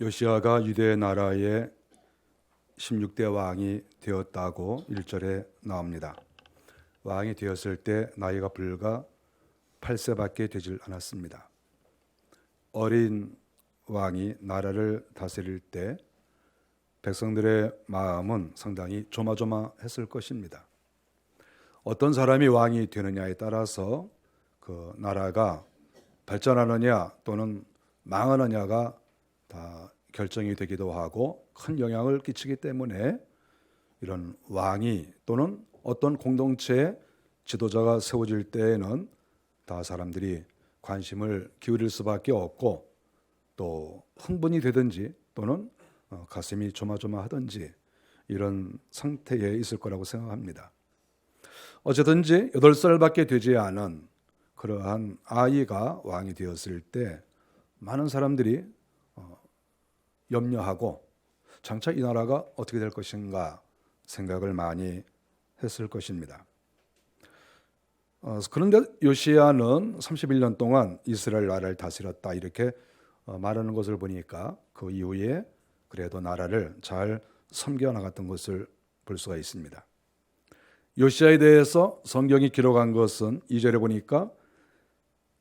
요시아가 유대 나라의 16대 왕이 되었다고 1절에 나옵니다. 왕이 되었을 때 나이가 불과 8세밖에 되질 않았습니다. 어린 왕이 나라를 다스릴 때 백성들의 마음은 상당히 조마조마했을 것입니다. 어떤 사람이 왕이 되느냐에 따라서 그 나라가 발전하느냐 또는 망하느냐가 다 결정이 되기도 하고 큰 영향을 끼치기 때문에 이런 왕이 또는 어떤 공동체의 지도자가 세워질 때에는 다 사람들이 관심을 기울일 수밖에 없고 또 흥분이 되든지 또는 가슴이 조마조마하든지 이런 상태에 있을 거라고 생각합니다. 어쨌든지 8살밖에 되지 않은 그러한 아이가 왕이 되었을 때 많은 사람들이 염려하고 장차 이 나라가 어떻게 될 것인가 생각을 많이 했을 것입니다. 그런데 요시야는 31년 동안 이스라엘 나라를 다스렸다 이렇게 말하는 것을 보니까 그 이후에 그래도 나라를 잘 섬겨나갔던 것을 볼 수가 있습니다. 요시야에 대해서 성경이 기록한 것은 2절에 보니까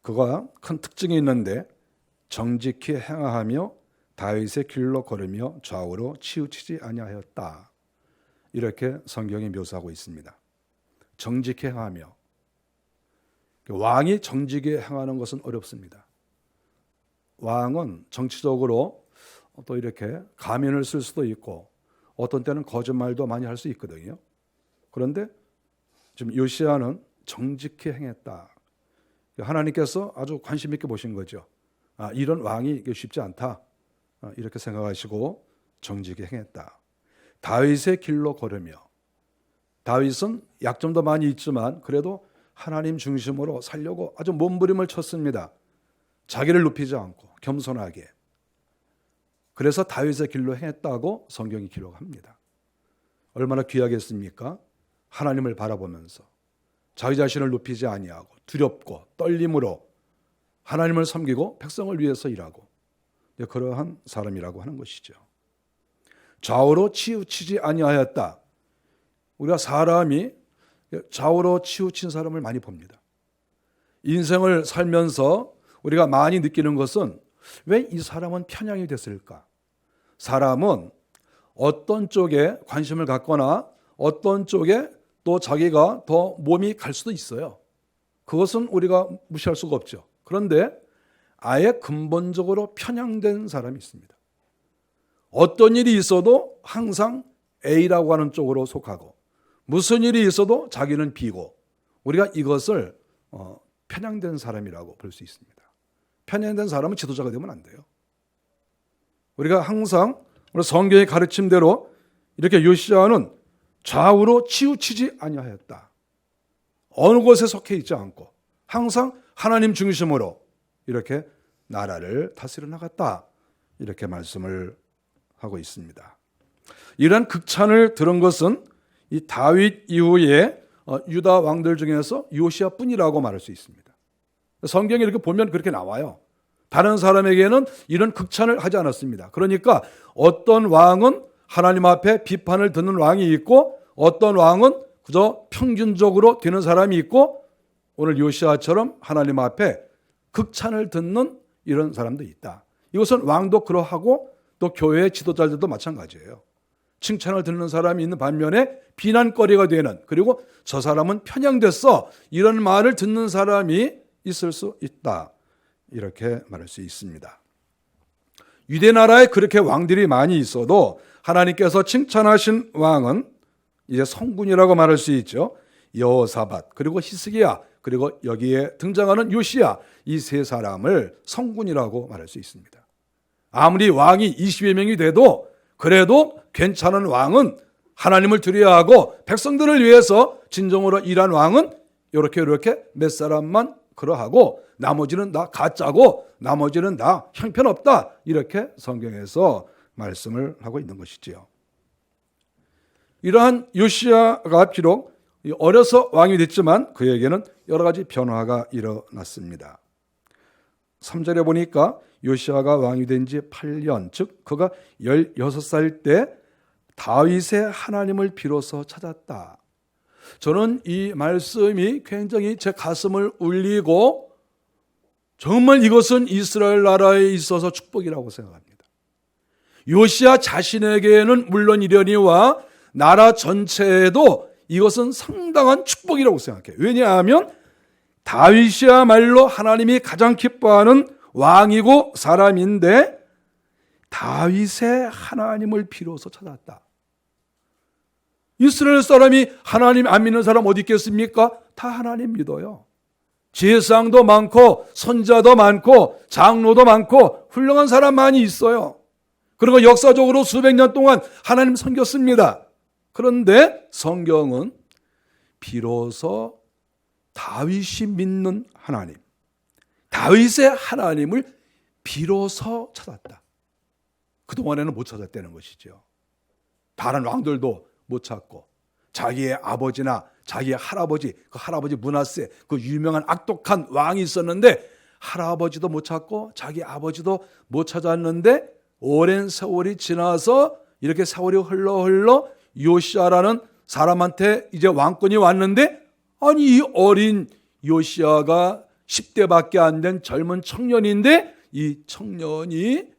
그가 큰 특징이 있는데 정직히 행하며 다윗의 길로 걸으며 좌우로 치우치지 아니하였다. 이렇게 성경이 묘사하고 있습니다. 정직히 행하며. 왕이 정직히 행하는 것은 어렵습니다. 왕은 정치적으로 또 이렇게 가면을 쓸 수도 있고 어떤 때는 거짓말도 많이 할 수 있거든요. 그런데 지금 요시야는 정직히 행했다. 하나님께서 아주 관심 있게 보신 거죠. 이런 왕이 쉽지 않다. 이렇게 생각하시고 정직히 행했다. 다윗의 길로 걸으며, 다윗은 약점도 많이 있지만 그래도 하나님 중심으로 살려고 아주 몸부림을 쳤습니다. 자기를 높이지 않고 겸손하게. 그래서 다윗의 길로 행했다고 성경이 기록합니다. 얼마나 귀하겠습니까? 하나님을 바라보면서 자기 자신을 높이지 아니하고 두렵고 떨림으로 하나님을 섬기고 백성을 위해서 일하고 그러한 사람이라고 하는 것이죠. 좌우로 치우치지 아니하였다. 우리가 사람이 좌우로 치우친 사람을 많이 봅니다. 인생을 살면서 우리가 많이 느끼는 것은 왜 이 사람은 편향이 됐을까? 사람은 어떤 쪽에 관심을 갖거나 어떤 쪽에 또 자기가 더 몸이 갈 수도 있어요. 그것은 우리가 무시할 수가 없죠. 그런데 아예 근본적으로 편향된 사람이 있습니다. 어떤 일이 있어도 항상 A라고 하는 쪽으로 속하고 무슨 일이 있어도 자기는 B고 우리가 이것을 편향된 사람이라고 볼 수 있습니다. 편향된 사람은 지도자가 되면 안 돼요. 우리가 항상 우리 성경의 가르침대로 이렇게 요시야는 좌우로 치우치지 아니하였다. 어느 곳에 속해 있지 않고 항상 하나님 중심으로 이렇게 나라를 다스려 나갔다. 이렇게 말씀을 하고 있습니다. 이런 극찬을 들은 것은 이 다윗 이후에 유다 왕들 중에서 요시야뿐이라고 말할 수 있습니다. 성경에 이렇게 보면 그렇게 나와요. 다른 사람에게는 이런 극찬을 하지 않았습니다. 그러니까 어떤 왕은 하나님 앞에 비판을 듣는 왕이 있고 어떤 왕은 그저 평균적으로 되는 사람이 있고 오늘 요시야처럼 하나님 앞에 극찬을 듣는 이런 사람도 있다. 이것은 왕도 그러하고 또 교회의 지도자들도 마찬가지예요. 칭찬을 듣는 사람이 있는 반면에 비난거리가 되는 그리고 저 사람은 편향됐어 이런 말을 듣는 사람이 있을 수 있다. 이렇게 말할 수 있습니다. 유대 나라에 그렇게 왕들이 많이 있어도 하나님께서 칭찬하신 왕은 이제 성군이라고 말할 수 있죠. 여호사밧 그리고 히스기야 그리고 여기에 등장하는 요시야 이 세 사람을 성군이라고 말할 수 있습니다. 아무리 왕이 20여 명이 돼도 그래도 괜찮은 왕은 하나님을 두려워하고 백성들을 위해서 진정으로 일한 왕은 이렇게 몇 사람만 그러하고 나머지는 다 가짜고 나머지는 다 형편없다. 이렇게 성경에서 말씀을 하고 있는 것이지요. 이러한 요시야가 비록 어려서 왕이 됐지만 그에게는 여러 가지 변화가 일어났습니다. 3절에 보니까 요시아가 왕이 된 지 8년, 즉 그가 16살 때 다윗의 하나님을 비로소 찾았다. 저는 이 말씀이 굉장히 제 가슴을 울리고 정말 이것은 이스라엘 나라에 있어서 축복이라고 생각합니다. 요시아 자신에게는 물론 이러니와 나라 전체에도 이것은 상당한 축복이라고 생각해요. 왜냐하면 다윗이야말로 하나님이 가장 기뻐하는 왕이고 사람인데 다윗의 하나님을 비로소 찾았다. 이스라엘 사람이 하나님 안 믿는 사람 어디 있겠습니까? 다 하나님 믿어요. 제사장도 많고 선자도 많고 장로도 많고 훌륭한 사람 많이 있어요. 그리고 역사적으로 수백 년 동안 하나님 섬겼습니다. 그런데 성경은 비로소 다윗이 믿는 하나님, 다윗의 하나님을 비로소 찾았다. 그동안에는 못 찾았다는 것이죠. 다른 왕들도 못 찾고 자기의 아버지나 자기의 할아버지, 그 할아버지 므낫세, 그 유명한 악독한 왕이 있었는데 할아버지도 못 찾고 자기 아버지도 못 찾았는데 오랜 세월이 지나서 이렇게 세월이 흘러 요시아라는 사람한테 이제 왕권이 왔는데 아니 이 어린 요시아가 10대밖에 안 된 젊은 청년인데 이 청년이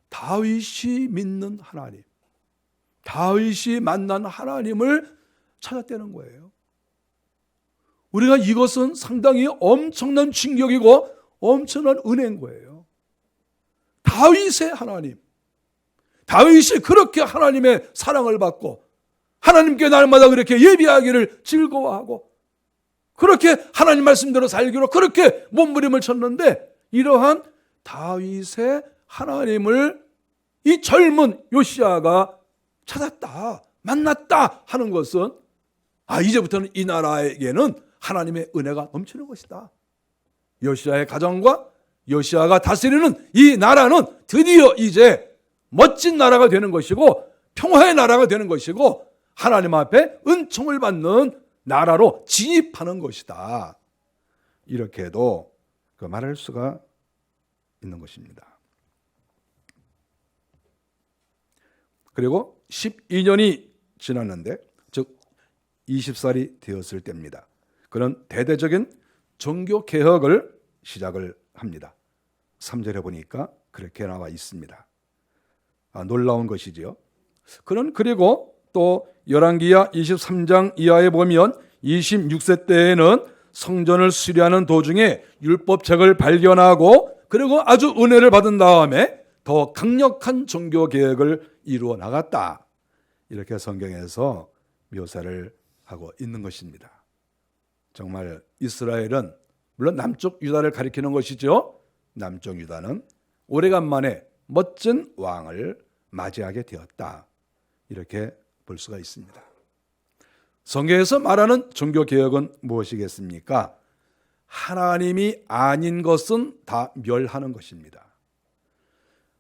다윗이 믿는 하나님, 다윗이 만난 하나님을 찾았다는 거예요. 우리가 이것은 상당히 엄청난 충격이고 엄청난 은혜인 거예요. 다윗의 하나님, 다윗이 그렇게 하나님의 사랑을 받고 하나님께 날마다 그렇게 예배하기를 즐거워하고 그렇게 하나님 말씀대로 살기로 그렇게 몸부림을 쳤는데 이러한 다윗의 하나님을 이 젊은 요시아가 찾았다, 만났다 하는 것은 이제부터는 이 나라에게는 하나님의 은혜가 넘치는 것이다. 요시아의 가정과 요시아가 다스리는 이 나라는 드디어 이제 멋진 나라가 되는 것이고 평화의 나라가 되는 것이고 하나님 앞에 은총을 받는 나라로 진입하는 것이다. 이렇게도 그 말할 수가 있는 것입니다. 그리고 12년이 지났는데 즉 20살이 되었을 때입니다. 그런 대대적인 종교 개혁을 시작을 합니다. 3절에 보니까 그렇게 나와 있습니다. 놀라운 것이지요. 그리고 또 열왕기하 23장 이하에 보면 26세 때에는 성전을 수리하는 도중에 율법책을 발견하고 그리고 아주 은혜를 받은 다음에 더 강력한 종교 개혁을 이루어 나갔다. 이렇게 성경에서 묘사를 하고 있는 것입니다. 정말 이스라엘은 물론 남쪽 유다를 가리키는 것이죠. 남쪽 유다는 오래간만에 멋진 왕을 맞이하게 되었다. 이렇게 볼 수가 있습니다. 성경에서 말하는 종교개혁은 무엇이겠습니까? 하나님이 아닌 것은 다 멸하는 것입니다.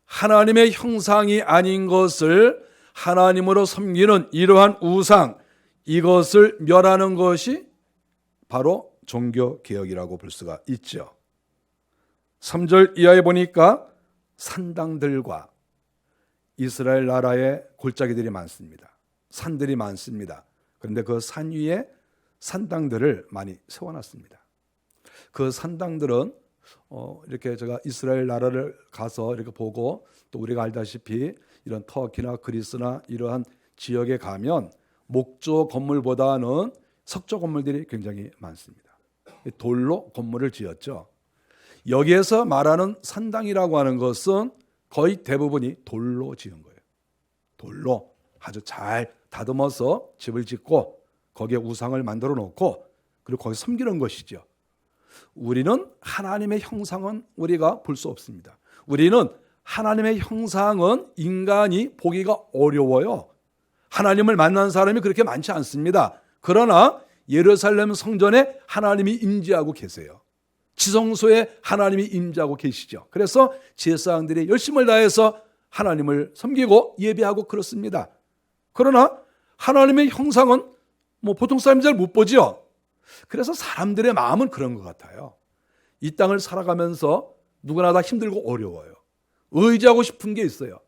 하나님의 형상이 아닌 것을 하나님으로 섬기는 이러한 우상, 이것을 멸하는 것이 바로 종교개혁이라고 볼 수가 있죠. 3절 이하에 보니까 산당들과 이스라엘 나라에 골짜기들이 많습니다. 산들이 많습니다. 그런데 그 산 위에 산당들을 많이 세워놨습니다. 그 산당들은 이렇게 제가 이스라엘 나라를 가서 이렇게 보고 또 우리가 알다시피 이런 터키나 그리스나 이러한 지역에 가면 목조 건물보다는 석조 건물들이 굉장히 많습니다. 돌로 건물을 지었죠. 여기에서 말하는 산당이라고 하는 것은 거의 대부분이 돌로 지은 거예요. 돌로 아주 잘 다듬어서 집을 짓고 거기에 우상을 만들어 놓고 그리고 거기 섬기는 것이죠. 우리는 하나님의 형상은 우리가 볼 수 없습니다. 우리는 하나님의 형상은 인간이 보기가 어려워요. 하나님을 만난 사람이 그렇게 많지 않습니다. 그러나 예루살렘 성전에 하나님이 임재하고 계세요. 지성소에 하나님이 임재하고 계시죠. 그래서 제사장들이 열심을 다해서 하나님을 섬기고 예배하고 그렇습니다. 그러나 하나님의 형상은 보통 사람이 잘 못 보죠. 그래서 사람들의 마음은 그런 것 같아요. 이 땅을 살아가면서 누구나 다 힘들고 어려워요. 의지하고 싶은 게 있어요.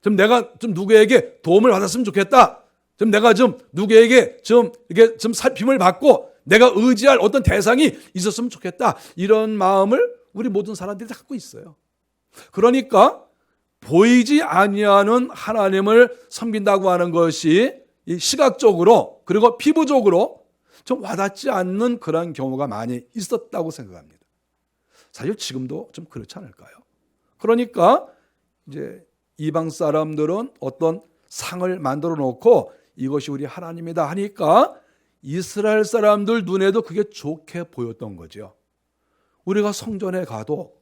좀 내가 좀 누구에게 도움을 받았으면 좋겠다. 좀 내가 좀 누구에게 좀 이렇게 좀 살핌을 받고 내가 의지할 어떤 대상이 있었으면 좋겠다. 이런 마음을 우리 모든 사람들이 다 갖고 있어요. 그러니까 보이지 아니하는 하나님을 섬긴다고 하는 것이 시각적으로 그리고 피부적으로 좀 와닿지 않는 그런 경우가 많이 있었다고 생각합니다. 사실 지금도 좀 그렇지 않을까요? 그러니까 이제 이방 사람들은 어떤 상을 만들어 놓고 이것이 우리 하나님이다 하니까 이스라엘 사람들 눈에도 그게 좋게 보였던 거죠. 우리가 성전에 가도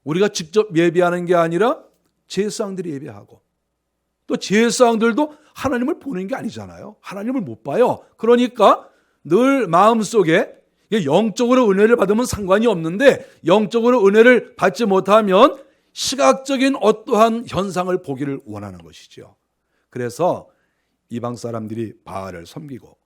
우리가 직접 예배하는 게 아니라 제사장들이 예배하고 또 제사장들도 하나님을 보는 게 아니잖아요. 하나님을 못 봐요. 그러니까 늘 마음속에 영적으로 은혜를 받으면 상관이 없는데 영적으로 은혜를 받지 못하면 시각적인 어떠한 현상을 보기를 원하는 것이죠. 그래서 이방 사람들이 바알을 섬기고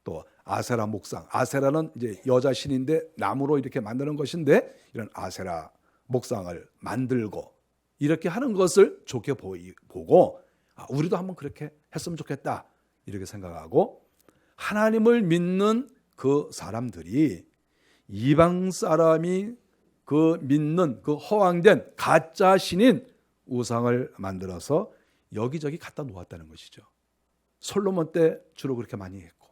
또 아세라 목상, 아세라는 이제 여자 신인데 나무로 이렇게 만드는 것인데 이런 아세라 목상을 만들고 이렇게 하는 것을 좋게 보고 우리도 한번 그렇게 했으면 좋겠다 이렇게 생각하고 하나님을 믿는 그 사람들이 이방 사람이 그 믿는 그 허황된 가짜 신인 우상을 만들어서 여기저기 갖다 놓았다는 것이죠. 솔로몬 때 주로 그렇게 많이 했고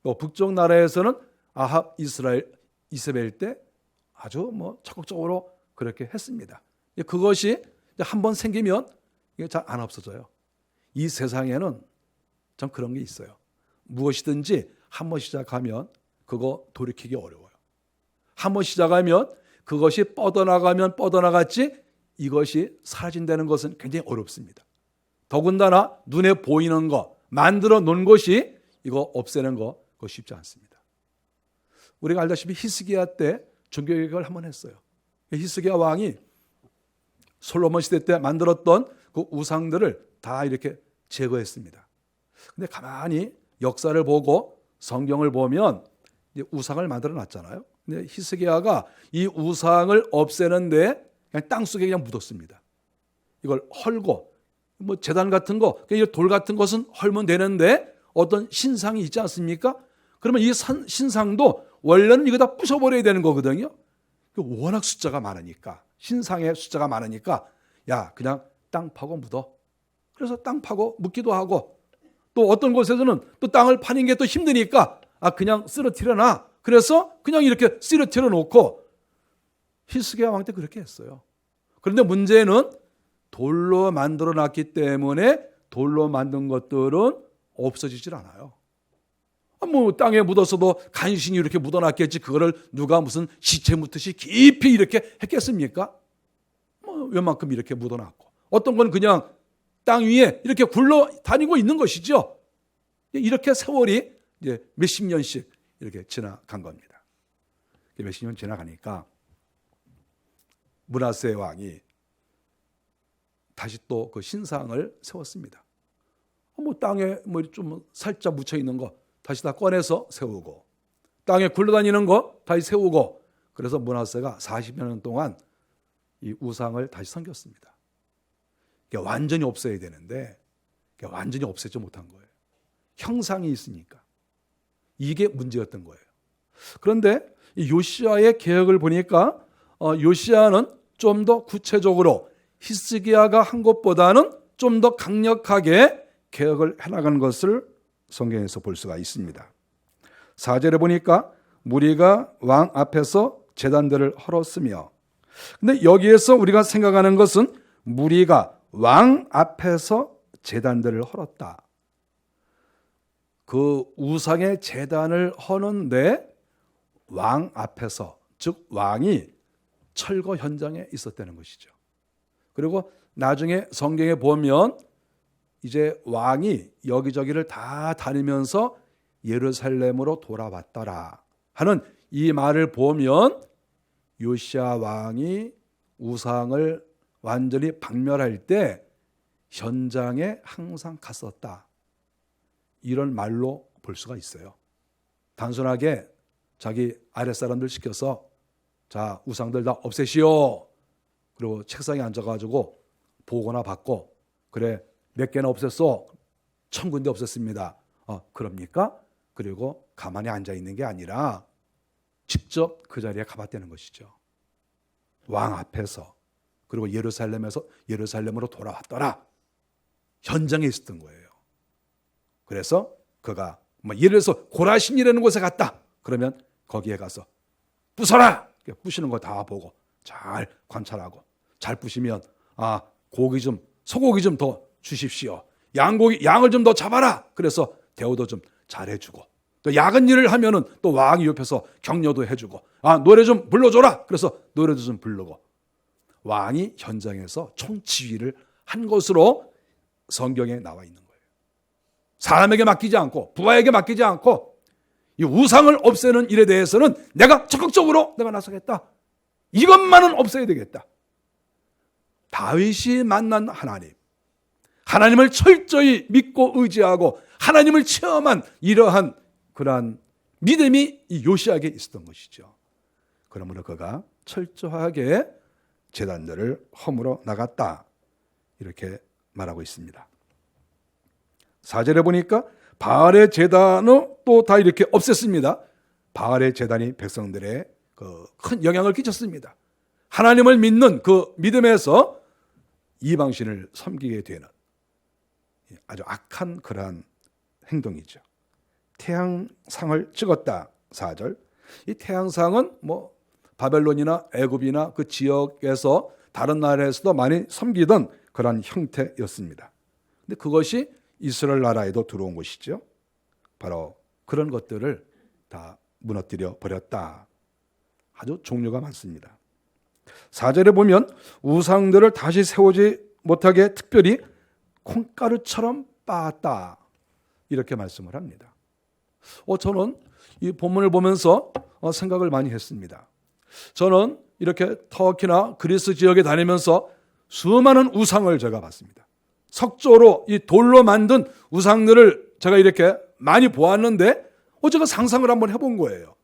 또 북쪽 나라에서는 아합 이스라엘 때 아주 적극적으로 그렇게 했습니다. 그것이 한번 생기면 잘 안 없어져요. 이 세상에는 참 그런 게 있어요. 무엇이든지 한번 시작하면 그거 돌이키기 어려워요. 한번 시작하면 그것이 뻗어나가면 뻗어나갔지 이것이 사라진다는 것은 굉장히 어렵습니다. 더군다나 눈에 보이는 거 만들어 놓은 것이 이거 없애는 거 그거 쉽지 않습니다. 우리가 알다시피 히스기야 때 종교개혁을 한번 했어요. 히스기야 왕이 솔로몬 시대 때 만들었던 그 우상들을 다 이렇게 제거했습니다. 근데 가만히 역사를 보고 성경을 보면 이제 우상을 만들어 놨잖아요. 근데 히스기야가 이 우상을 없애는데 그냥 땅속에 그냥 묻었습니다. 이걸 헐고 제단 같은 거, 돌 같은 것은 헐면 되는데 어떤 신상이 있지 않습니까? 그러면 이 신상도 원래는 이거 다 부셔버려야 되는 거거든요. 워낙 숫자가 많으니까 신상의 숫자가 많으니까 야 그냥 땅 파고 묻어. 그래서 땅 파고 묻기도 하고 또 어떤 곳에서는 또 땅을 파는 게 또 힘드니까 그냥 쓰러뜨려 놔. 그래서 그냥 이렇게 쓰러뜨려 놓고 히스기야 왕 때 그렇게 했어요. 그런데 문제는 돌로 만들어 놨기 때문에 돌로 만든 것들은 없어지질 않아요. 땅에 묻었어도 간신히 이렇게 묻어놨겠지 그거를 누가 무슨 시체 묻듯이 깊이 이렇게 했겠습니까? 웬만큼 이렇게 묻어놨고 어떤 건 그냥 땅 위에 이렇게 굴러 다니고 있는 것이죠. 이렇게 세월이 이제 몇십 년씩 이렇게 지나간 겁니다. 몇십 년 지나가니까 므낫세 왕이 다시 또 그 신상을 세웠습니다. 땅에 좀 살짝 묻혀 있는 거 다시 다 꺼내서 세우고 땅에 굴러다니는 거 다시 세우고 그래서 므낫세가 40여 년 동안 이 우상을 다시 섬겼습니다. 완전히 없애야 되는데 완전히 없애지 못한 거예요. 형상이 있으니까. 이게 문제였던 거예요. 그런데 이 요시야의 개혁을 보니까 요시야는 좀 더 구체적으로 히스기야가 한 것보다는 좀 더 강력하게 개혁을 해나가는 것을 성경에서 볼 수가 있습니다. 4절에 보니까 무리가 왕 앞에서 제단들을 헐었으며 근데 여기에서 우리가 생각하는 것은 무리가 왕 앞에서 제단들을 헐었다. 그 우상의 제단을 허는데 왕 앞에서 즉 왕이 철거 현장에 있었다는 것이죠. 그리고 나중에 성경에 보면 이제 왕이 여기저기를 다 다니면서 예루살렘으로 돌아왔더라 하는 이 말을 보면 요시야 왕이 우상을 완전히 박멸할 때 현장에 항상 갔었다. 이런 말로 볼 수가 있어요. 단순하게 자기 아랫사람들 시켜서 자 우상들 다 없애시오. 그리고 책상에 앉아가지고 보거나 받고, 그래 몇 개나 없앴어? 1000군데 없앴습니다. 그럽니까? 그리고 가만히 앉아 있는 게 아니라 직접 그 자리에 가봤다는 것이죠. 왕 앞에서, 그리고 예루살렘으로 돌아왔더라. 현장에 있었던 거예요. 그래서 그가 예를 들어서 고라신이라는 곳에 갔다. 그러면 거기에 가서 부숴라. 부시는 거 다 보고 잘 관찰하고, 잘 부시면 소고기 좀 더 주십시오. 양을 좀 더 잡아라. 그래서 대우도 좀 잘해주고, 또 야근 일을 하면은 또 왕이 옆에서 격려도 해주고, 노래 좀 불러줘라. 그래서 노래도 좀 부르고, 왕이 현장에서 총지휘를 한 것으로 성경에 나와 있는 거예요. 사람에게 맡기지 않고, 부하에게 맡기지 않고, 이 우상을 없애는 일에 대해서는 내가 적극적으로 내가 나서겠다. 이것만은 없애야 되겠다. 다윗이 만난 하나님을 철저히 믿고 의지하고 하나님을 체험한 이러한 그러한 믿음이 이 요시야에게 있었던 것이죠. 그러므로 그가 철저하게 제단들을 허물어 나갔다. 이렇게 말하고 있습니다. 4절에 보니까 바알의 제단은 또 다 이렇게 없앴습니다. 바알의 제단이 백성들의 큰 영향을 끼쳤습니다. 하나님을 믿는 그 믿음에서 이방신을 섬기게 되는 아주 악한 그러한 행동이죠. 태양상을 찍었다. 4절. 이 태양상은 바벨론이나 애굽이나 그 지역에서 다른 나라에서도 많이 섬기던 그런 형태였습니다. 근데 그것이 이스라엘 나라에도 들어온 것이죠. 바로 그런 것들을 다 무너뜨려 버렸다. 아주 종류가 많습니다. 4절에 보면 우상들을 다시 세우지 못하게 특별히 콩가루처럼 빻았다. 이렇게 말씀을 합니다. 저는 이 본문을 보면서 생각을 많이 했습니다. 저는 이렇게 터키나 그리스 지역에 다니면서 수많은 우상을 제가 봤습니다. 석조로 이 돌로 만든 우상들을 제가 이렇게 많이 보았는데 제가 상상을 한번 해본 거예요.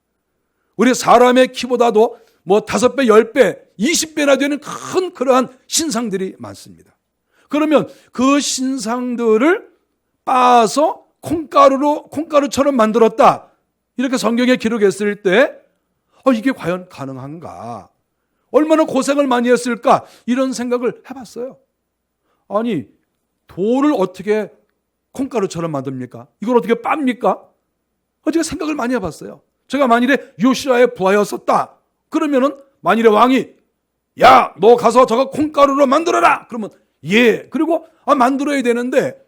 우리 사람의 키보다도 5배, 10배, 20배나 되는 큰 그러한 신상들이 많습니다. 그러면 그 신상들을 빻아서 콩가루처럼 만들었다. 이렇게 성경에 기록했을 때 이게 과연 가능한가? 얼마나 고생을 많이 했을까? 이런 생각을 해봤어요. 아니, 돌을 어떻게 콩가루처럼 만듭니까? 이걸 어떻게 빻습니까? 제가 생각을 많이 해봤어요. 제가 만일에 요시야의 부하였었다. 그러면은 만일에 왕이 야, 너 가서 저거 콩가루로 만들어라. 그러면 예. 그리고 만들어야 되는데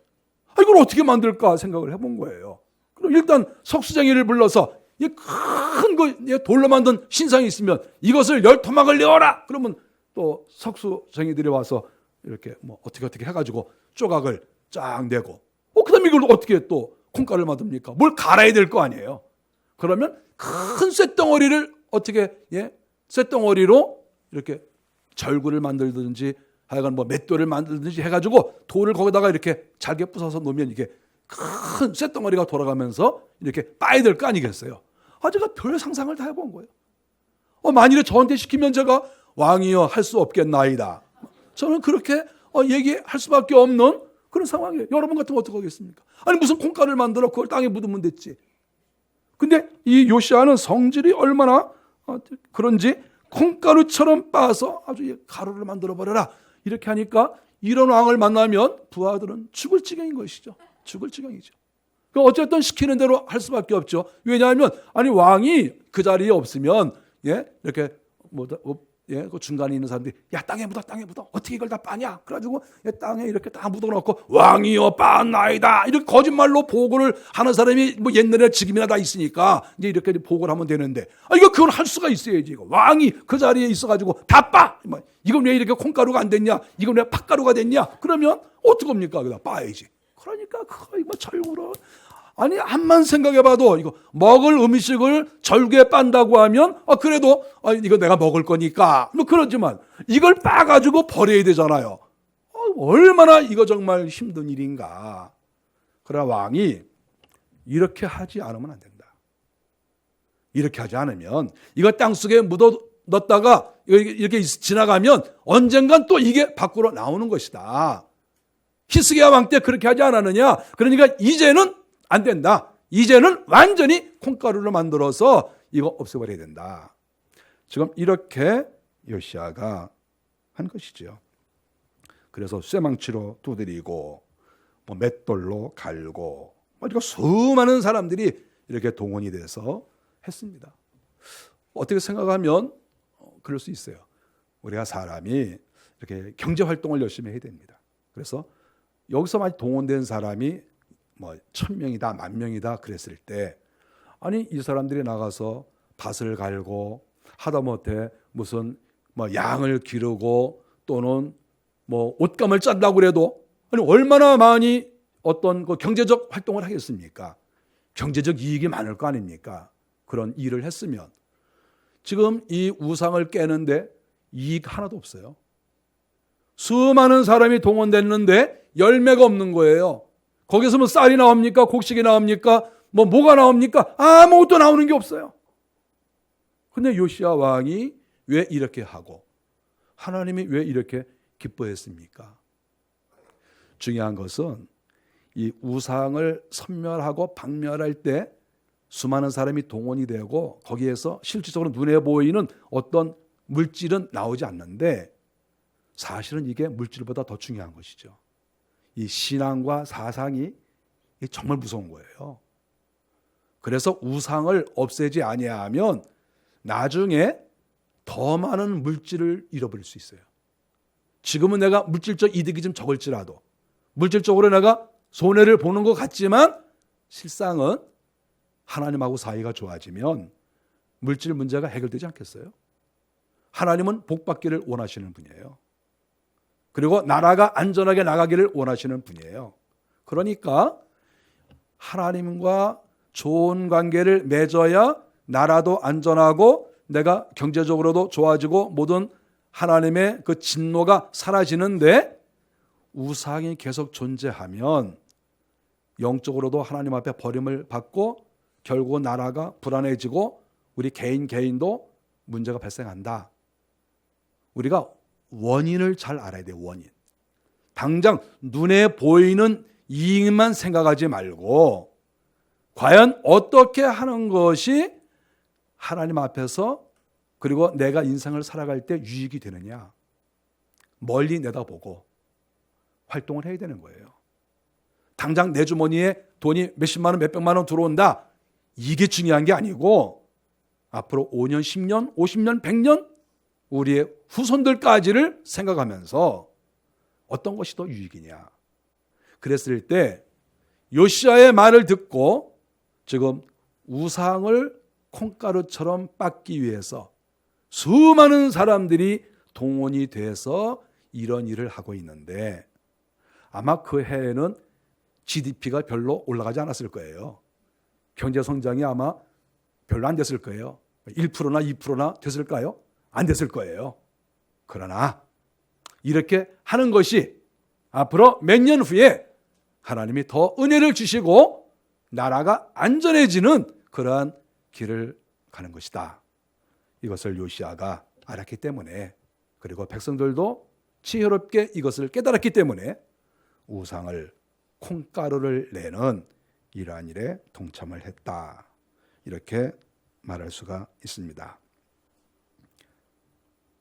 이걸 어떻게 만들까 생각을 해본 거예요. 그럼 일단 석수쟁이를 불러서 이 큰 돌로 만든 신상이 있으면 이것을 10토막을 내어라. 그러면 또 석수쟁이들이 와서 이렇게 어떻게 해가지고 조각을 쫙 내고 그다음에 이걸 어떻게 또 콩가루를 만듭니까? 뭘 갈아야 될 거 아니에요. 그러면 큰 쇳덩어리를 어떻게 쇳덩어리로 이렇게 절구를 만들든지 하여간 맷돌을 만들든지 해가지고 돌을 거기다가 이렇게 잘게 부숴서 놓으면 이게 큰 쇳덩어리가 돌아가면서 이렇게 빠야 될 거 아니겠어요? 제가 별 상상을 다 해본 거예요. 만일에 저한테 시키면 제가 왕이여 할 수 없겠나이다. 저는 그렇게 얘기할 수밖에 없는 그런 상황이에요. 여러분 같으면 어떻게 하겠습니까? 아니 무슨 콩가루를 만들어 그걸 땅에 묻으면 됐지. 근데 이 요시야는 성질이 얼마나 그런지 콩가루처럼 빻아서 아주 가루를 만들어버려라. 이렇게 하니까 이런 왕을 만나면 부하들은 죽을 지경인 것이죠. 죽을 지경이죠. 어쨌든 시키는 대로 할 수밖에 없죠. 왜냐하면 왕이 그 자리에 없으면 이렇게 그 중간에 있는 사람들이 땅에 묻어 어떻게 이걸 다 빠냐? 그래가지고 땅에 이렇게 다 묻어놓고 왕이여 빻나이다 이렇게 거짓말로 보고를 하는 사람이 옛날에 지금이나 다 있으니까 이제 이렇게 보고를 하면 되는데 그건 할 수가 있어야지. 이거 왕이 그 자리에 있어가지고 다 빻. 이건 왜 이렇게 콩가루가 안 됐냐? 이건 왜 팥가루가 됐냐? 그러면 어떡합니까? 그다 빻아야지. 그러니까 거의 절구로 암만 생각해봐도 이거 먹을 음식을 절구에 빤다고 하면 그래도 이거 내가 먹을 거니까 그렇지만 이걸 빻아가지고 버려야 되잖아요. 얼마나 이거 정말 힘든 일인가. 그러나 왕이 이렇게 하지 않으면 안 된다. 이렇게 하지 않으면 이거 땅속에 넣었다가 이렇게 지나가면 언젠간 또 이게 밖으로 나오는 것이다. 히스기야 왕 때 그렇게 하지 않았느냐? 그러니까 이제는 안 된다. 이제는 완전히 콩가루로 만들어서 이거 없애버려야 된다. 지금 이렇게 요시야가 한 것이죠. 그래서 쇠망치로 두드리고 맷돌로 갈고 그러니까 수많은 사람들이 이렇게 동원이 돼서 했습니다. 어떻게 생각하면 그럴 수 있어요. 우리가 사람이 이렇게 경제활동을 열심히 해야 됩니다. 그래서 여기서 많이 동원된 사람이 1000명이다 10,000명이다 그랬을 때 아니 이 사람들이 나가서 밭을 갈고 하다못해 무슨 양을 기르고 또는 옷감을 짠다고 그래도 아니 얼마나 많이 어떤 그 경제적 활동을 하겠습니까? 경제적 이익이 많을 거 아닙니까? 그런 일을 했으면 지금 이 우상을 깨는데 이익 하나도 없어요. 수많은 사람이 동원됐는데 열매가 없는 거예요. 거기서 뭐 쌀이 나옵니까? 곡식이 나옵니까? 뭐가 나옵니까? 아무것도 나오는 게 없어요. 근데 요시야 왕이 왜 이렇게 하고 하나님이 왜 이렇게 기뻐했습니까? 중요한 것은 이 우상을 섬멸하고 박멸할 때 수많은 사람이 동원이 되고 거기에서 실질적으로 눈에 보이는 어떤 물질은 나오지 않는데 사실은 이게 물질보다 더 중요한 것이죠. 이 신앙과 사상이 정말 무서운 거예요. 그래서 우상을 없애지 아니하면 나중에 더 많은 물질을 잃어버릴 수 있어요. 지금은 내가 물질적 이득이 좀 적을지라도 물질적으로 내가 손해를 보는 것 같지만 실상은 하나님하고 사이가 좋아지면 물질 문제가 해결되지 않겠어요? 하나님은 복받기를 원하시는 분이에요. 그리고 나라가 안전하게 나가기를 원하시는 분이에요. 그러니까 하나님과 좋은 관계를 맺어야 나라도 안전하고 내가 경제적으로도 좋아지고 모든 하나님의 그 진노가 사라지는데 우상이 계속 존재하면 영적으로도 하나님 앞에 버림을 받고 결국은 나라가 불안해지고 우리 개인도 문제가 발생한다. 우리가 원인을 잘 알아야 돼요. 원인. 당장 눈에 보이는 이익만 생각하지 말고 과연 어떻게 하는 것이 하나님 앞에서 그리고 내가 인생을 살아갈 때 유익이 되느냐. 멀리 내다보고 활동을 해야 되는 거예요. 당장 내 주머니에 돈이 몇십만 원, 몇백만 원 들어온다. 이게 중요한 게 아니고 앞으로 5년, 10년, 50년, 100년 우리의 후손들까지를 생각하면서 어떤 것이 더 유익이냐. 그랬을 때 요시야의 말을 듣고 지금 우상을 콩가루처럼 빻기 위해서 수많은 사람들이 동원이 돼서 이런 일을 하고 있는데 아마 그 해에는 GDP가 별로 올라가지 않았을 거예요. 경제 성장이 아마 별로 안 됐을 거예요. 1%나 2%나 됐을까요? 안 됐을 거예요. 그러나 이렇게 하는 것이 앞으로 몇 년 후에 하나님이 더 은혜를 주시고 나라가 안전해지는 그러한 길을 가는 것이다. 이것을 요시야가 알았기 때문에 그리고 백성들도 지혜롭게 이것을 깨달았기 때문에 우상을 콩가루를 내는 이러한 일에 동참을 했다. 이렇게 말할 수가 있습니다.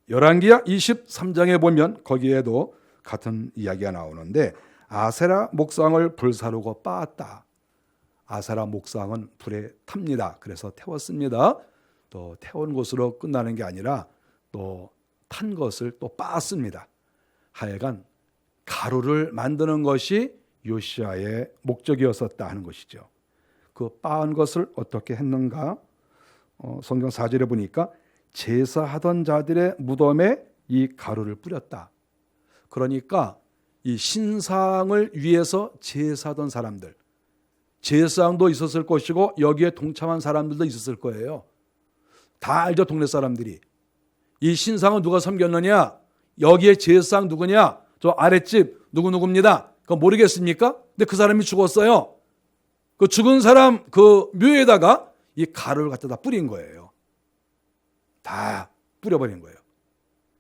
열왕기하 23장에 보면 거기에도 같은 이야기가 나오는데 아세라 목상을 불사르고 빻았다. 아세라 목상은 불에 탑니다. 그래서 태웠습니다. 또 태운 것으로 끝나는 게 아니라 또 탄 것을 또 빻았습니다. 하여간 가루를 만드는 것이 요시야의 목적이었었다 하는 것이죠. 그 빻은 것을 어떻게 했는가? 성경 4절에 보니까 제사하던 자들의 무덤에 이 가루를 뿌렸다. 그러니까 이 신상을 위해서 제사하던 사람들, 제사장도 있었을 것이고 여기에 동참한 사람들도 있었을 거예요. 다 알죠, 동네 사람들이. 이 신상은 누가 섬겼느냐? 여기에 제사장 누구냐? 저 아랫집 누구누구입니다. 그거 모르겠습니까? 근데 그 사람이 죽었어요. 그 죽은 사람 그 묘에다가 이 가루를 갖다 뿌린 거예요. 다 뿌려버린 거예요.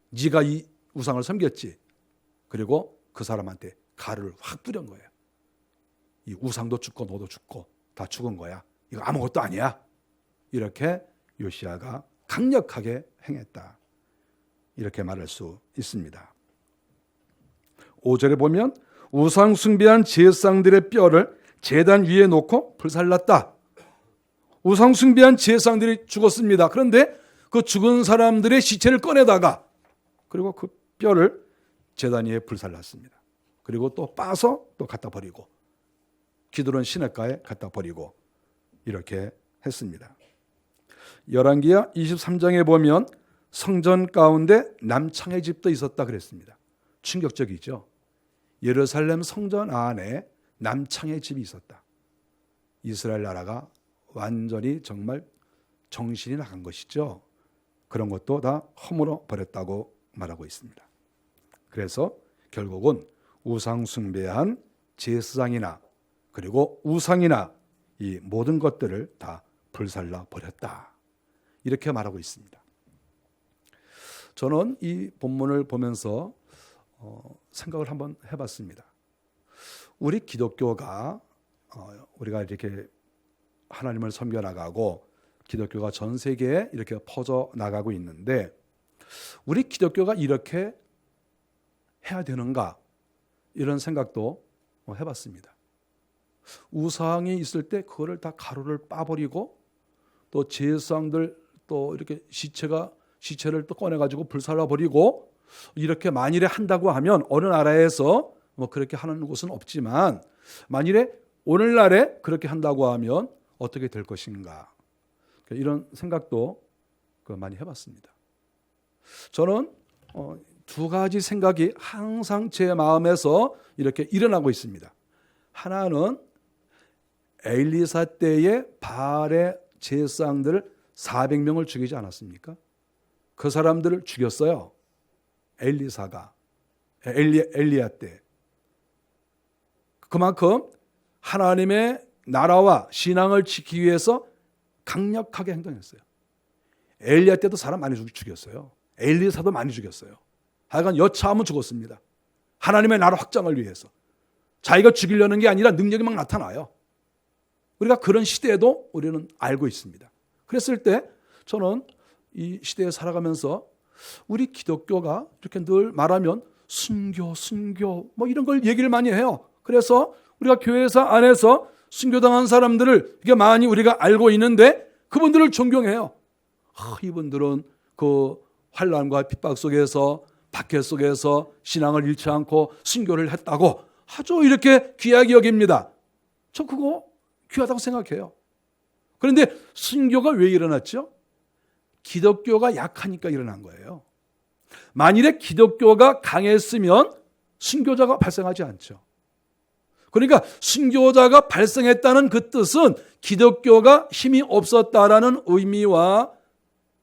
네가 이 우상을 섬겼지. 그리고 그 사람한테 가루를 확 뿌린 거예요. 이 우상도 죽고 너도 죽고 다 죽은 거야. 이거 아무것도 아니야. 이렇게 요시야가 강력하게 행했다. 이렇게 말할 수 있습니다. 5절에 보면 우상 숭배한 제사장들의 뼈를 제단 위에 놓고 불살랐다. 우상 숭배한 제사장들이 죽었습니다. 그런데 그 죽은 사람들의 시체를 꺼내다가 그리고 그 뼈를 제단 위에 불살랐습니다. 그리고 또 빠서 또 갖다 버리고 기드론 시냇가에 갖다 버리고 이렇게 했습니다. 열왕기하 23장에 보면 성전 가운데 남창의 집도 있었다 그랬습니다. 충격적이죠. 예루살렘 성전 안에 남창의 집이 있었다. 이스라엘 나라가 완전히 정말 정신이 나간 것이죠. 그런 것도 다 허물어 버렸다고 말하고 있습니다. 그래서 결국은 우상 숭배한 제사장이나 그리고 우상이나 이 모든 것들을 다 불살라 버렸다. 이렇게 말하고 있습니다. 저는 이 본문을 보면서 생각을 한번 해봤습니다. 우리 기독교가 우리가 이렇게 하나님을 섬겨나가고 기독교가 전 세계에 이렇게 퍼져나가고 있는데 우리 기독교가 이렇게 해야 되는가 이런 생각도 해봤습니다. 우상이 있을 때 그거를 다 가루를 빠버리고 또 제사장들 또 이렇게 시체를 또 꺼내가지고 불살라 버리고 이렇게 만일에 한다고 하면 어느 나라에서 그렇게 하는 곳은 없지만 만일에 오늘날에 그렇게 한다고 하면 어떻게 될 것인가 이런 생각도 많이 해봤습니다. 저는 두 가지 생각이 항상 제 마음에서 이렇게 일어나고 있습니다. 하나는 엘리사 때의 바알의 제사장들 400명을 죽이지 않았습니까? 그 사람들을 죽였어요. 엘리사가 엘리야 때. 그만큼 하나님의 나라와 신앙을 지키기 위해서 강력하게 행동했어요. 엘리야 때도 사람 많이 죽였어요. 엘리사도 많이 죽였어요. 하여간 여차하면 죽었습니다. 하나님의 나라 확장을 위해서. 자기가 죽이려는 게 아니라 능력이 막 나타나요. 우리가 그런 시대에도 우리는 알고 있습니다. 그랬을 때 저는 이 시대에 살아가면서 우리 기독교가 이렇게 늘 말하면 순교 뭐 이런 걸 얘기를 많이 해요. 그래서 우리가 교회에서 안에서 순교당한 사람들을 이게 많이 우리가 알고 있는데 그분들을 존경해요. 이분들은 그 환난과 핍박 속에서 박해 속에서 신앙을 잃지 않고 순교를 했다고 아주 이렇게 귀하게 여깁니다. 저 그거 귀하다고 생각해요. 그런데 순교가 왜 일어났죠? 기독교가 약하니까 일어난 거예요. 만일에 기독교가 강했으면 순교자가 발생하지 않죠. 그러니까 순교자가 발생했다는 그 뜻은 기독교가 힘이 없었다라는 의미와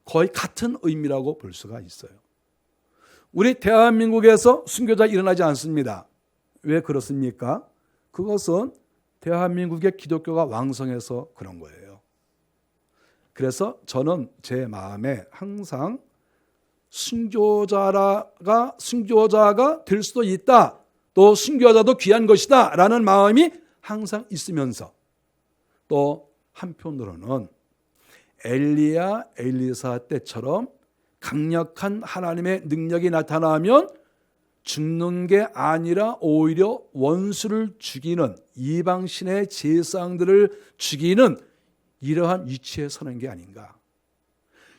거의 같은 의미라고 볼 수가 있어요. 우리 대한민국에서 순교자 일어나지 않습니다. 왜 그렇습니까? 그것은 대한민국의 기독교가 왕성해서 그런 거예요. 그래서 저는 제 마음에 항상 순교자가 될 수도 있다. 또 순교자도 귀한 것이다 라는 마음이 항상 있으면서 또 한편으로는 엘리야, 엘리사 때처럼 강력한 하나님의 능력이 나타나면 죽는 게 아니라 오히려 원수를 죽이는 이방신의 제사장들을 죽이는 이러한 위치에 서는 게 아닌가.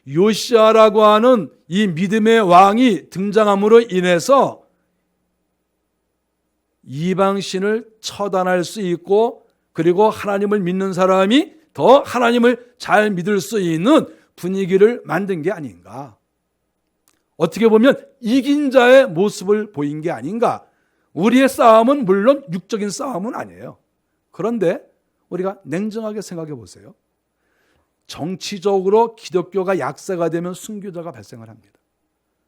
요시야라고 하는 이 믿음의 왕이 등장함으로 인해서 이방신을 처단할 수 있고 그리고 하나님을 믿는 사람이 더 하나님을 잘 믿을 수 있는 분위기를 만든 게 아닌가. 어떻게 보면 이긴 자의 모습을 보인 게 아닌가. 우리의 싸움은 물론 육적인 싸움은 아니에요. 그런데 우리가 냉정하게 생각해 보세요. 정치적으로 기독교가 약세가 되면 순교자가 발생을 합니다.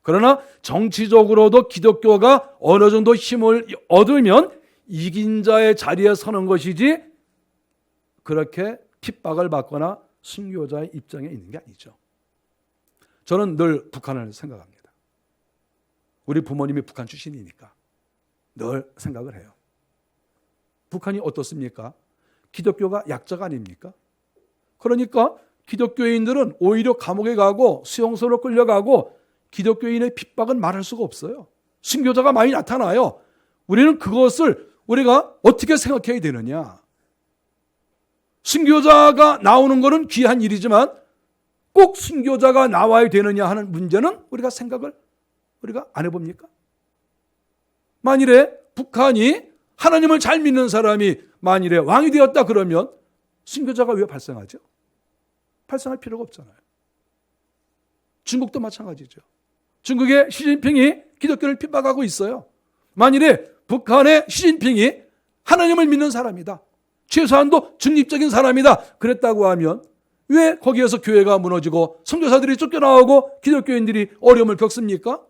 그러나 정치적으로도 기독교가 어느 정도 힘을 얻으면 이긴 자의 자리에 서는 것이지 그렇게 핍박을 받거나 순교자의 입장에 있는 게 아니죠. 저는 늘 북한을 생각합니다. 우리 부모님이 북한 출신이니까 늘 생각을 해요. 북한이 어떻습니까? 기독교가 약자가 아닙니까? 그러니까 기독교인들은 오히려 감옥에 가고 수용소로 끌려가고 기독교인의 핍박은 말할 수가 없어요. 순교자가 많이 나타나요. 우리는 그것을 우리가 어떻게 생각해야 되느냐? 순교자가 나오는 것은 귀한 일이지만 꼭 순교자가 나와야 되느냐 하는 문제는 우리가 생각을 안 해봅니까? 만일에 북한이 하나님을 잘 믿는 사람이 만일에 왕이 되었다 그러면 순교자가 왜 발생하죠? 발생할 필요가 없잖아요. 중국도 마찬가지죠. 중국의 시진핑이 기독교를 핍박하고 있어요. 만일에 북한의 시진핑이 하나님을 믿는 사람이다, 최소한도 중립적인 사람이다 그랬다고 하면 왜 거기에서 교회가 무너지고 선교사들이 쫓겨나오고 기독교인들이 어려움을 겪습니까?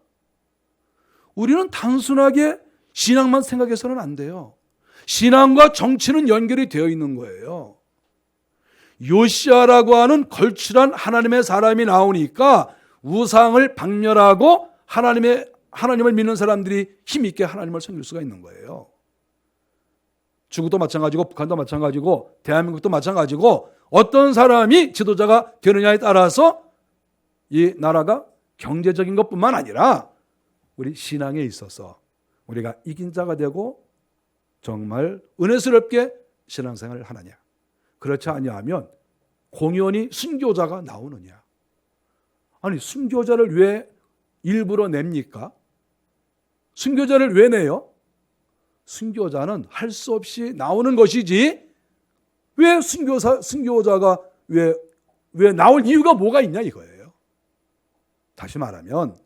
우리는 단순하게 신앙만 생각해서는 안 돼요. 신앙과 정치는 연결이 되어 있는 거예요. 요시야라고 하는 걸출한 하나님의 사람이 나오니까 우상을 박멸하고 하나님을 믿는 사람들이 힘있게 하나님을 섬길 수가 있는 거예요. 중국도 마찬가지고 북한도 마찬가지고 대한민국도 마찬가지고 어떤 사람이 지도자가 되느냐에 따라서 이 나라가 경제적인 것뿐만 아니라 우리 신앙에 있어서 우리가 이긴 자가 되고 정말 은혜스럽게 신앙생활을 하느냐, 그렇지 아니하면 공연히 순교자가 나오느냐. 아니 순교자를 왜 일부러 냅니까? 순교자를 왜 내요? 순교자는 할 수 없이 나오는 것이지 왜 순교자가 왜 나올 이유가 뭐가 있냐 이거예요. 다시 말하면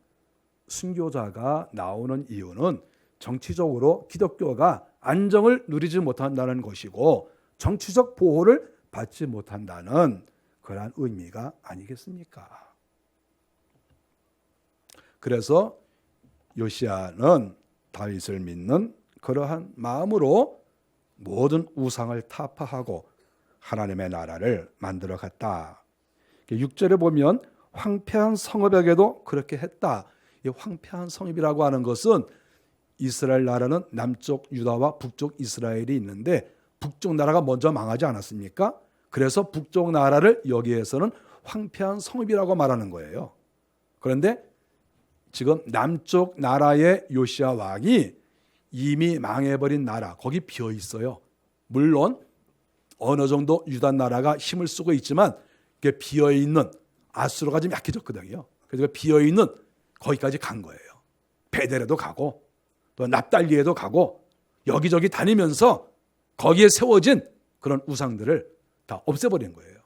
순교자가 나오는 이유는 정치적으로 기독교가 안정을 누리지 못한다는 것이고 정치적 보호를 받지 못한다는 그러한 의미가 아니겠습니까? 그래서 요시야는 다윗을 믿는 그러한 마음으로 모든 우상을 타파하고 하나님의 나라를 만들어 갔다. 6절에 보면 황폐한 성읍에게도 그렇게 했다. 이 황폐한 성읍이라고 하는 것은 이스라엘 나라는 남쪽 유다와 북쪽 이스라엘이 있는데 북쪽 나라가 먼저 망하지 않았습니까? 그래서 북쪽 나라를 여기에서는 황폐한 성읍이라고 말하는 거예요. 그런데 지금 남쪽 나라의 요시야 왕이 이미 망해버린 나라, 거기 비어 있어요. 물론 어느 정도 유다 나라가 힘을 쓰고 있지만 그게 비어 있는 아수르가 좀 약해졌거든요. 그래서 비어 있는 거기까지 간 거예요. 베델에도 가고 또 납달리에도 가고 여기저기 다니면서 거기에 세워진 그런 우상들을 다 없애버린 거예요.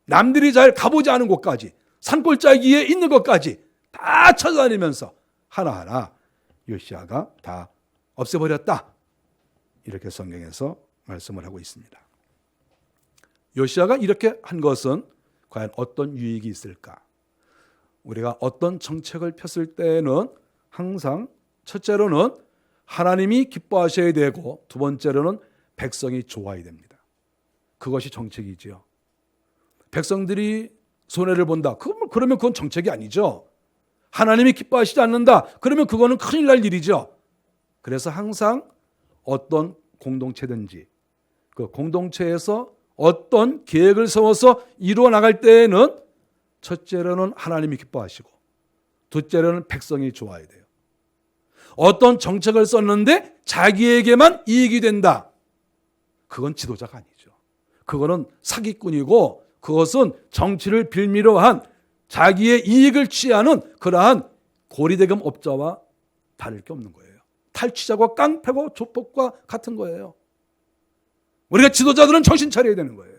남들이 잘 가보지 않은 곳까지, 산골짜기에 있는 것까지 다 찾아다니면서 하나하나 요시야가 다 없애버렸다. 이렇게 성경에서 말씀을 하고 있습니다. 요시야가 이렇게 한 것은 과연 어떤 유익이 있을까? 우리가 어떤 정책을 폈을 때는 항상 첫째로는 하나님이 기뻐하셔야 되고 두 번째로는 백성이 좋아야 됩니다. 그것이 정책이지요. 백성들이 손해를 본다. 그러면 그건 정책이 아니죠. 하나님이 기뻐하시지 않는다. 그러면 그거는 큰일 날 일이죠. 그래서 항상 어떤 공동체든지 그 공동체에서 어떤 계획을 세워서 이루어 나갈 때에는 첫째로는 하나님이 기뻐하시고 둘째로는 백성이 좋아야 돼요. 어떤 정책을 썼는데 자기에게만 이익이 된다. 그건 지도자가 아니죠. 그거는 사기꾼이고 그것은 정치를 빌미로 한 자기의 이익을 취하는 그러한 고리대금 업자와 다를 게 없는 거예요. 탈취자와 깡패고 조폭과 같은 거예요. 우리가 지도자들은 정신 차려야 되는 거예요.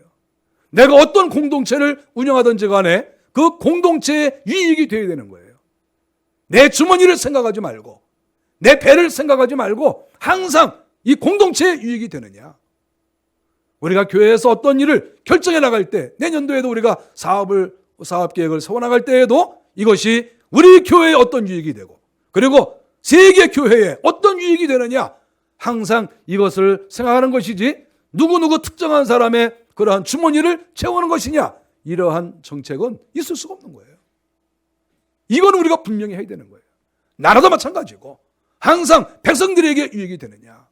내가 어떤 공동체를 운영하든지 간에 그 공동체의 유익이 되어야 되는 거예요. 내 주머니를 생각하지 말고 내 배를 생각하지 말고 항상 이 공동체의 유익이 되느냐. 우리가 교회에서 어떤 일을 결정해 나갈 때 내년도에도 우리가 사업 계획을 세워나갈 때에도 이것이 우리 교회에 어떤 유익이 되고 그리고 세계 교회에 어떤 유익이 되느냐 항상 이것을 생각하는 것이지 누구누구 특정한 사람의 그러한 주머니를 채우는 것이냐 이러한 정책은 있을 수가 없는 거예요. 이거는 우리가 분명히 해야 되는 거예요. 나라도 마찬가지고 항상 백성들에게 유익이 되느냐,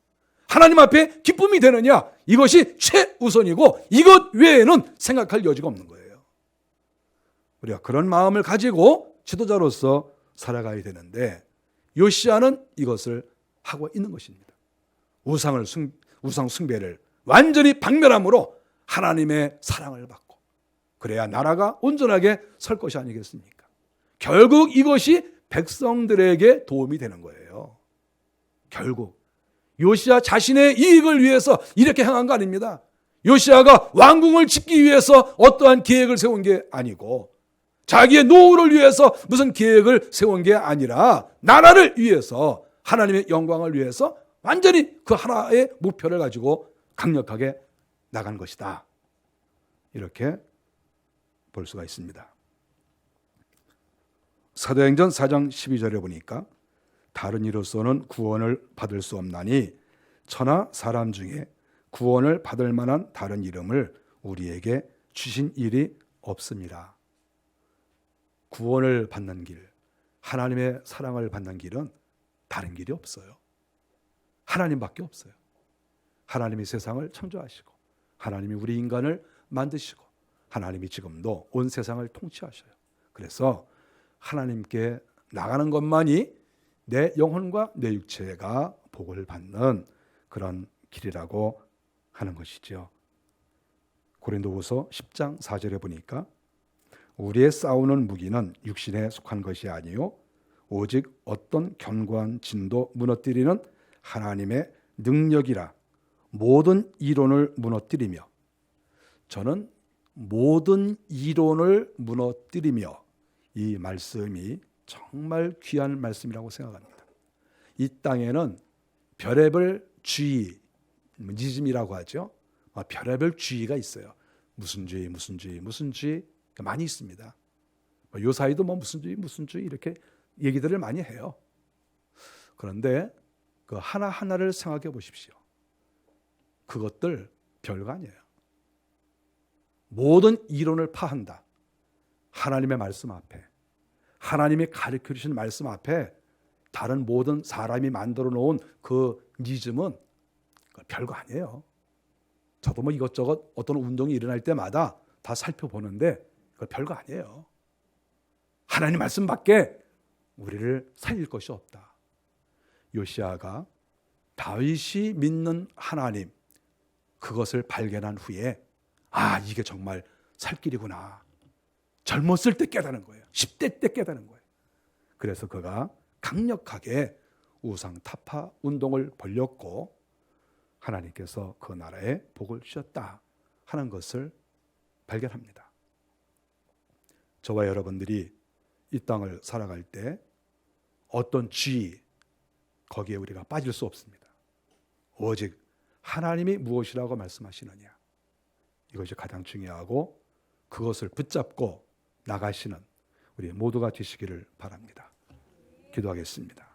하나님 앞에 기쁨이 되느냐, 이것이 최우선이고 이것 외에는 생각할 여지가 없는 거예요. 우리가 그런 마음을 가지고 지도자로서 살아가야 되는데 요시야는 이것을 하고 있는 것입니다. 우상 숭배를 완전히 박멸함으로 하나님의 사랑을 받고 그래야 나라가 온전하게 설 것이 아니겠습니까? 결국 이것이 백성들에게 도움이 되는 거예요. 결국 요시야 자신의 이익을 위해서 이렇게 행한 거 아닙니다. 요시야가 왕궁을 짓기 위해서 어떠한 계획을 세운 게 아니고 자기의 노후를 위해서 무슨 계획을 세운 게 아니라 나라를 위해서, 하나님의 영광을 위해서 완전히 그 하나의 목표를 가지고 강력하게 나간 것이다. 이렇게 볼 수가 있습니다. 사도행전 4장 12절에 보니까 다른 이로서는 구원을 받을 수 없나니 천하 사람 중에 구원을 받을 만한 다른 이름을 우리에게 주신 일이 없습니다. 구원을 받는 길, 하나님의 사랑을 받는 길은 다른 길이 없어요. 하나님밖에 없어요. 하나님이 세상을 창조하시고 하나님이 우리 인간을 만드시고 하나님이 지금도 온 세상을 통치하셔요. 그래서 하나님께 나가는 것만이 내 영혼과 내 육체가 복을 받는 그런 길이라고 하는 것이죠. 고린도후서 10장 4절에 보니까 우리의 싸우는 무기는 육신에 속한 것이 아니요 오직 어떤 견고한 진도 무너뜨리는 하나님의 능력이라. 모든 이론을 무너뜨리며, 저는 모든 이론을 무너뜨리며, 이 말씀이 정말 귀한 말씀이라고 생각합니다. 이 땅에는 별의별 주의, 니즘이라고 하죠. 별의별 주의가 있어요. 무슨 주의 많이 있습니다. 요 사이도 무슨 주의 이렇게 얘기들을 많이 해요. 그런데 그 하나하나를 생각해 보십시오. 그것들 별거 아니에요. 모든 이론을 파한다. 하나님의 말씀 앞에, 하나님이 가르쳐 주신 말씀 앞에 다른 모든 사람이 만들어 놓은 그 니즘은 별거 아니에요. 저도 이것저것 어떤 운동이 일어날 때마다 다 살펴보는데 그거 별거 아니에요. 하나님 말씀밖에 우리를 살릴 것이 없다. 요시야가 다윗이 믿는 하나님, 그것을 발견한 후에 이게 정말 살 길이구나. 젊었을 때 깨달은 거예요. 10대 때 깨달은 거예요. 그래서 그가 강력하게 우상 타파 운동을 벌였고 하나님께서 그 나라에 복을 주셨다 하는 것을 발견합니다. 저와 여러분들이 이 땅을 살아갈 때 어떤 주의, 거기에 우리가 빠질 수 없습니다. 오직 하나님이 무엇이라고 말씀하시느냐, 이것이 가장 중요하고 그것을 붙잡고 나가시는 우리 모두가 되시기를 바랍니다. 기도하겠습니다.